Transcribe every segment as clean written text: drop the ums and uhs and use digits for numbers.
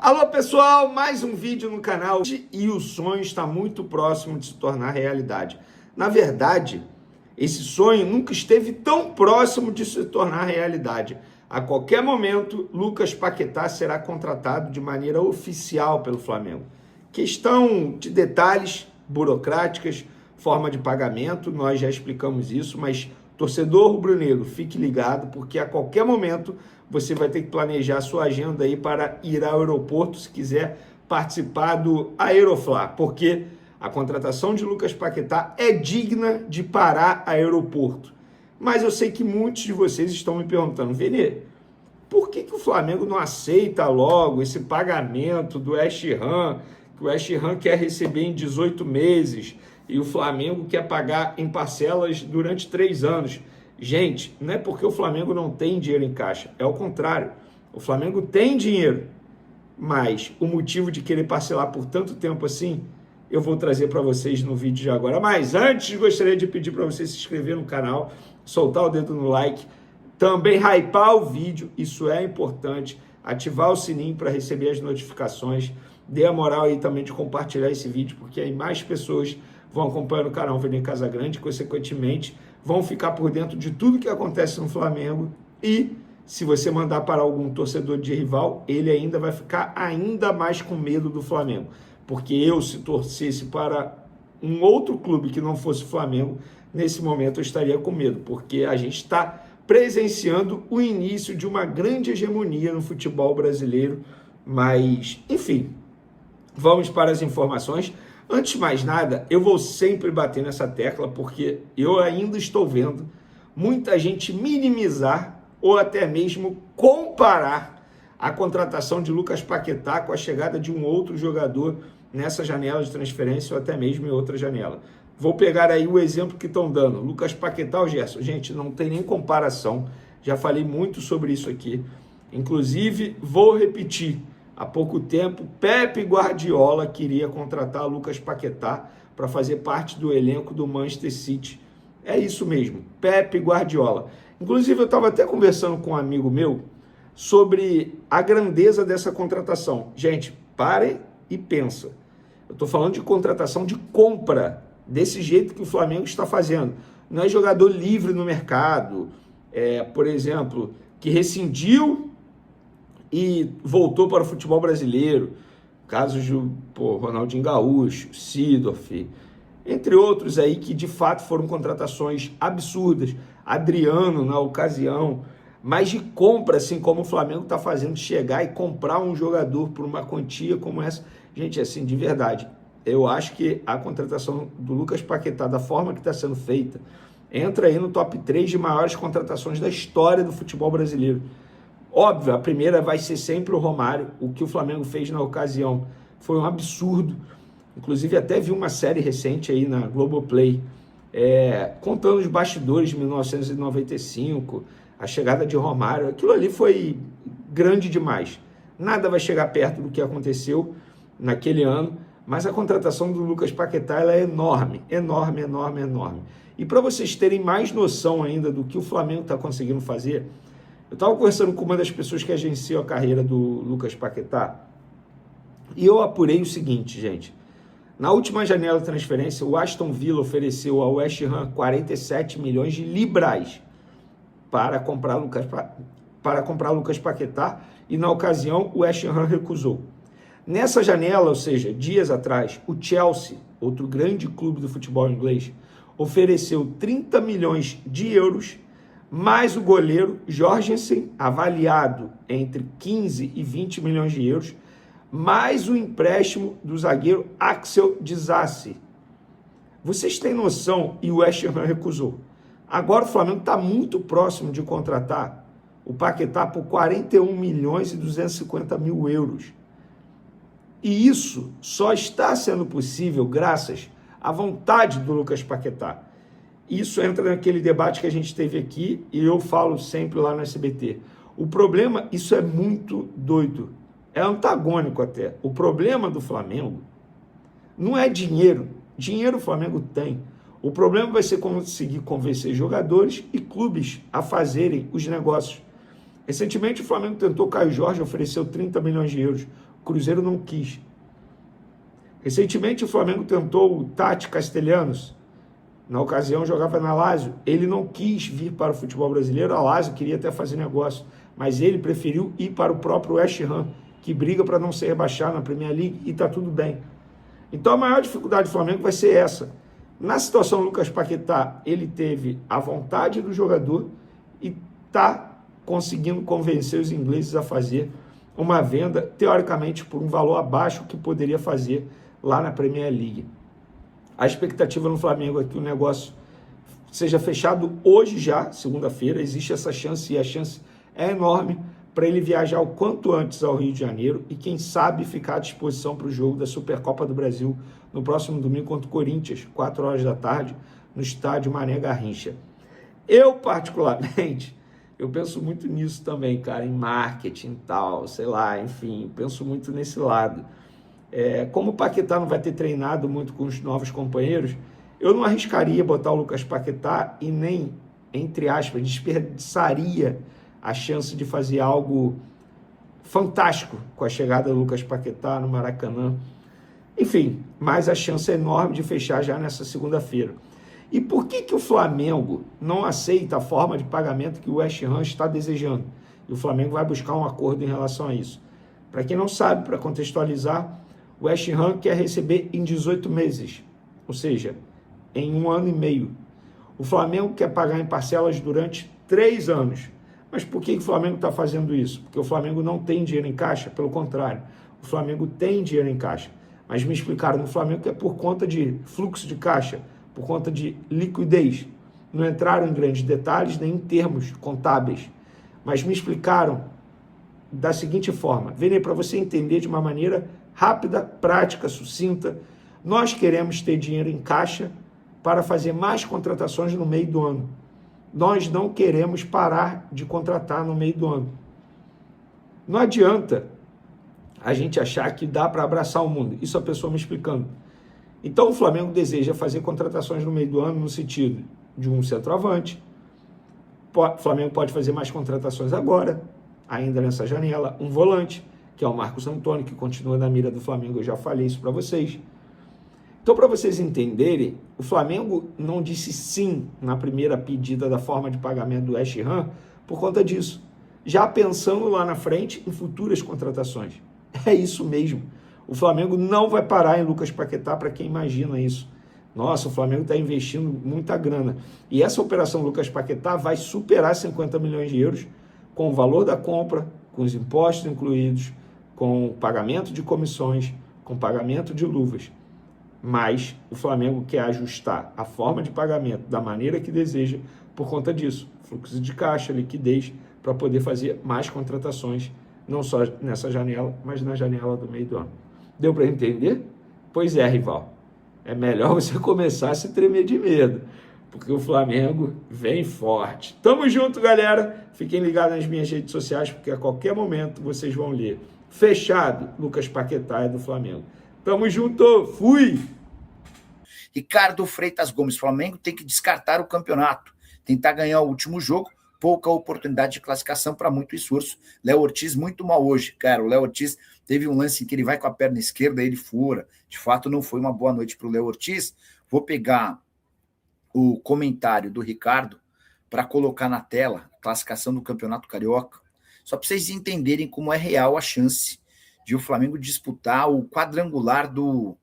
Alô pessoal, mais um vídeo no canal e o sonho está muito próximo de se tornar realidade. Na verdade, esse sonho nunca esteve tão próximo de se tornar realidade. A qualquer momento, Lucas Paquetá será contratado de maneira oficial pelo Flamengo. Questão de detalhes burocráticas, forma de pagamento, nós já explicamos isso, mas torcedor rubro-negro, fique ligado, porque a qualquer momento você vai ter que planejar a sua agenda aí para ir ao aeroporto se quiser participar do Aeroflá, porque a contratação de Lucas Paquetá é digna de parar aeroporto. Mas eu sei que muitos de vocês estão me perguntando, Vene, por que o Flamengo não aceita logo esse pagamento do West Ham, que o West Ham quer receber em 18 meses e o Flamengo quer pagar em parcelas durante 3 anos? Gente, não é porque o Flamengo não tem dinheiro em caixa, é o contrário. O Flamengo tem dinheiro, mas o motivo de querer parcelar por tanto tempo assim, eu vou trazer para vocês no vídeo de agora. Mas antes, gostaria de pedir para você se inscrever no canal, soltar o dedo no like, também hypar o vídeo, isso é importante, ativar o sininho para receber as notificações, dê a moral aí também de compartilhar esse vídeo, porque aí mais pessoas vão acompanhar o canal Vene Casagrande, consequentemente vão ficar por dentro de tudo que acontece no Flamengo e se você mandar para algum torcedor de rival, ele ainda vai ficar ainda mais com medo do Flamengo. Porque eu, se torcesse para um outro clube que não fosse o Flamengo, nesse momento eu estaria com medo, porque a gente está presenciando o início de uma grande hegemonia no futebol brasileiro. Mas, enfim, vamos para as informações. Antes de mais nada, eu vou sempre bater nessa tecla, porque eu ainda estou vendo muita gente minimizar ou até mesmo comparar a contratação de Lucas Paquetá com a chegada de um outro jogador nessa janela de transferência ou até mesmo em outra janela. Vou pegar aí o exemplo que estão dando, Lucas Paquetá ou Gerson. Gente, não tem nem comparação, já falei muito sobre isso aqui. Inclusive, vou repetir. Há pouco tempo, Pep Guardiola queria contratar Lucas Paquetá para fazer parte do elenco do Manchester City. É isso mesmo, Pep Guardiola. Inclusive, eu estava até conversando com um amigo meu sobre a grandeza dessa contratação. Gente, pare e pensa. Eu estou falando de contratação de compra, desse jeito que o Flamengo está fazendo. Não é jogador livre no mercado, por exemplo, que rescindiu e voltou para o futebol brasileiro, casos de Ronaldinho Gaúcho, Seedorf, entre outros aí que de fato foram contratações absurdas, Adriano na ocasião, mas de compra, assim como o Flamengo está fazendo, chegar e comprar um jogador por uma quantia como essa. Gente, assim, de verdade, eu acho que a contratação do Lucas Paquetá, da forma que está sendo feita, entra aí no top 3 de maiores contratações da história do futebol brasileiro. Óbvio, a primeira vai ser sempre o Romário. O que o Flamengo fez na ocasião foi um absurdo. Inclusive, até vi uma série recente aí na Globoplay, contando os bastidores de 1995, a chegada de Romário. Aquilo ali foi grande demais. Nada vai chegar perto do que aconteceu naquele ano, mas a contratação do Lucas Paquetá ela é enorme, enorme, enorme, enorme. E para vocês terem mais noção ainda do que o Flamengo está conseguindo fazer, eu estava conversando com uma das pessoas que agenciou a carreira do Lucas Paquetá e eu apurei o seguinte, gente. Na última janela de transferência, o Aston Villa ofereceu ao West Ham 47 milhões de libras para comprar Lucas Paquetá e, na ocasião, o West Ham recusou. Nessa janela, ou seja, dias atrás, o Chelsea, outro grande clube do futebol inglês, ofereceu 30 milhões de euros mais o goleiro Jorgensen, avaliado entre 15 e 20 milhões de euros, mais o empréstimo do zagueiro Axel Disasi. Vocês têm noção, e o West Ham recusou. Agora o Flamengo está muito próximo de contratar o Paquetá por 41 milhões e 250 mil euros. E isso só está sendo possível graças à vontade do Lucas Paquetá. Isso entra naquele debate que a gente teve aqui e eu falo sempre lá no SBT. O problema, isso é muito doido, é antagônico até. O problema do Flamengo não é dinheiro. Dinheiro o Flamengo tem. O problema vai ser conseguir convencer jogadores e clubes a fazerem os negócios. Recentemente o Flamengo tentou Caio Jorge, ofereceu 30 milhões de euros. Cruzeiro não quis. Recentemente o Flamengo tentou o Tati Castelhanos, na ocasião jogava na Lazio, ele não quis vir para o futebol brasileiro, a Lazio queria até fazer negócio, mas ele preferiu ir para o próprio West Ham, que briga para não ser rebaixado na Premier League, e está tudo bem. Então a maior dificuldade do Flamengo vai ser essa. Na situação do Lucas Paquetá, ele teve a vontade do jogador e está conseguindo convencer os ingleses a fazer uma venda, teoricamente, por um valor abaixo que poderia fazer lá na Premier League. A expectativa no Flamengo é que o negócio seja fechado hoje já, segunda-feira, existe essa chance e a chance é enorme para ele viajar o quanto antes ao Rio de Janeiro e quem sabe ficar à disposição para o jogo da Supercopa do Brasil no próximo domingo contra o Corinthians, 4 horas da tarde, no estádio Mané Garrincha. Eu, particularmente, eu penso muito nisso também, cara, em marketing e tal, sei lá, enfim, penso muito nesse lado. Como o Paquetá não vai ter treinado muito com os novos companheiros, eu não arriscaria botar o Lucas Paquetá e nem, entre aspas, desperdiçaria a chance de fazer algo fantástico com a chegada do Lucas Paquetá no Maracanã. Enfim, mas a chance é enorme de fechar já nessa segunda-feira. E por que o Flamengo não aceita a forma de pagamento que o West Ham está desejando? E o Flamengo vai buscar um acordo em relação a isso. Para quem não sabe, para contextualizar, o West Ham quer receber em 18 meses, ou seja, em 1 ano e meio. O Flamengo quer pagar em parcelas durante 3 anos. Mas por que o Flamengo está fazendo isso? Porque o Flamengo não tem dinheiro em caixa? Pelo contrário, o Flamengo tem dinheiro em caixa. Mas me explicaram no Flamengo que é por conta de fluxo de caixa, por conta de liquidez. Não entraram em grandes detalhes, nem em termos contábeis. Mas me explicaram da seguinte forma, venha para você entender de uma maneira rápida, prática, sucinta. Nós queremos ter dinheiro em caixa para fazer mais contratações no meio do ano. Nós não queremos parar de contratar no meio do ano. Não adianta a gente achar que dá para abraçar o mundo. Isso a pessoa me explicando. Então o Flamengo deseja fazer contratações no meio do ano no sentido de um centroavante. O Flamengo pode fazer mais contratações agora, ainda nessa janela. Um volante, que é o Marcos Antônio, que continua na mira do Flamengo, eu já falei isso para vocês. Então, para vocês entenderem, o Flamengo não disse sim na primeira pedida da forma de pagamento do West Ham por conta disso, já pensando lá na frente em futuras contratações. É isso mesmo. O Flamengo não vai parar em Lucas Paquetá, para quem imagina isso. Nossa, o Flamengo está investindo muita grana. E essa operação Lucas Paquetá vai superar 50 milhões de euros com o valor da compra, com os impostos incluídos, com o pagamento de comissões, com o pagamento de luvas. Mas o Flamengo quer ajustar a forma de pagamento da maneira que deseja por conta disso. Fluxo de caixa, liquidez, para poder fazer mais contratações, não só nessa janela, mas na janela do meio do ano. Deu para entender? Pois é, rival. É melhor você começar a se tremer de medo, porque o Flamengo vem forte. Tamo junto, galera. Fiquem ligados nas minhas redes sociais, porque a qualquer momento vocês vão ler. Fechado, Lucas Paquetá é do Flamengo. Tamo junto, fui! Ricardo Freitas Gomes, Flamengo tem que descartar o campeonato, tentar ganhar o último jogo, pouca oportunidade de classificação para muito esforço. Léo Ortiz muito mal hoje, cara, o Léo Ortiz teve um lance em que ele vai com a perna esquerda e ele fura, de fato não foi uma boa noite para o Léo Ortiz. Vou pegar o comentário do Ricardo para colocar na tela a classificação do Campeonato Carioca, só para vocês entenderem como é real a chance de o Flamengo disputar o quadrangular do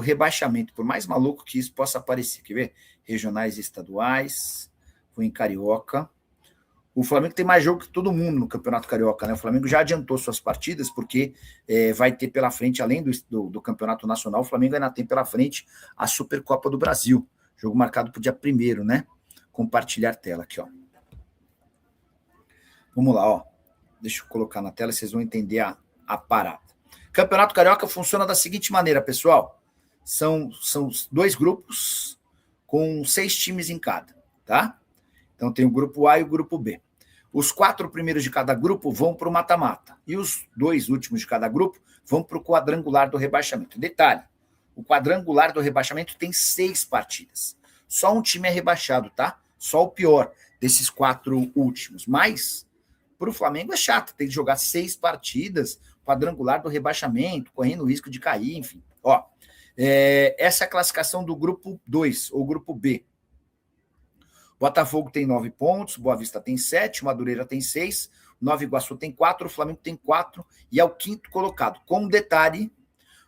rebaixamento, por mais maluco que isso possa parecer. Quer ver? Regionais e estaduais, vou em Carioca. O Flamengo tem mais jogo que todo mundo no Campeonato Carioca, né? O Flamengo já adiantou suas partidas, porque vai ter pela frente, além do Campeonato Nacional, o Flamengo ainda tem pela frente a Supercopa do Brasil, jogo marcado para o dia 1º, né? Compartilhar tela aqui, ó. Vamos lá, ó. Deixa eu colocar na tela, vocês vão entender a parada. Campeonato Carioca funciona da seguinte maneira, pessoal. São 2 grupos com 6 times em cada, tá? Então tem o grupo A e o grupo B. Os 4 primeiros de cada grupo vão para o mata-mata. E os 2 últimos de cada grupo vão para o quadrangular do rebaixamento. Detalhe, o quadrangular do rebaixamento tem 6 partidas. Só um time é rebaixado, tá? Só o pior desses 4 últimos. Mas, para o Flamengo é chato, tem que jogar 6 partidas, quadrangular do rebaixamento, correndo o risco de cair, enfim. Ó, essa é a classificação do grupo 2, ou grupo B. Botafogo tem 9 pontos, Boa Vista tem 7, Madureira tem 6, Nova Iguaçu tem 4, o Flamengo tem 4 e é o quinto colocado. Com um detalhe,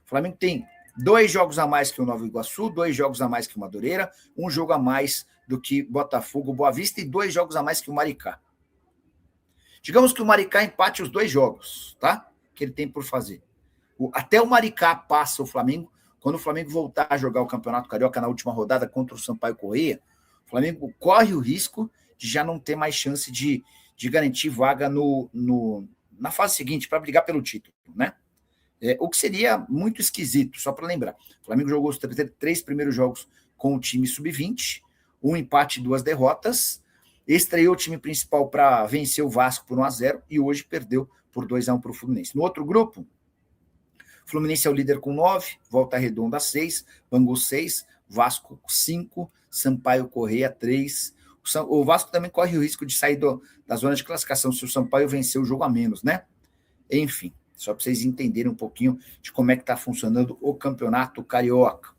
o Flamengo tem 2 jogos a mais que o Nova Iguaçu, 2 jogos a mais que o Madureira, 1 jogo a mais do que Botafogo, Boa Vista e 2 jogos a mais que o Maricá. Digamos que o Maricá empate os 2 jogos, tá? Que ele tem por fazer. Até o Maricá passa o Flamengo. Quando o Flamengo voltar a jogar o Campeonato Carioca na última rodada contra o Sampaio Corrêa, o Flamengo corre o risco de já não ter mais chance de garantir vaga na fase seguinte para brigar pelo título, né? O que seria muito esquisito, só para lembrar. O Flamengo jogou os 3 primeiros jogos com o time sub-20, 1 empate e 2 derrotas, estreou o time principal para vencer o Vasco por 1-0 e hoje perdeu por 2-1 para o Fluminense. No outro grupo, o Fluminense é o líder com 9, Volta Redonda 6, Bangu 6, Vasco 5, Sampaio Corrêa 3. O Vasco também corre o risco de sair da zona de classificação se o Sampaio vencer o jogo a menos, né? Enfim, só para vocês entenderem um pouquinho de como é que está funcionando o Campeonato Carioca.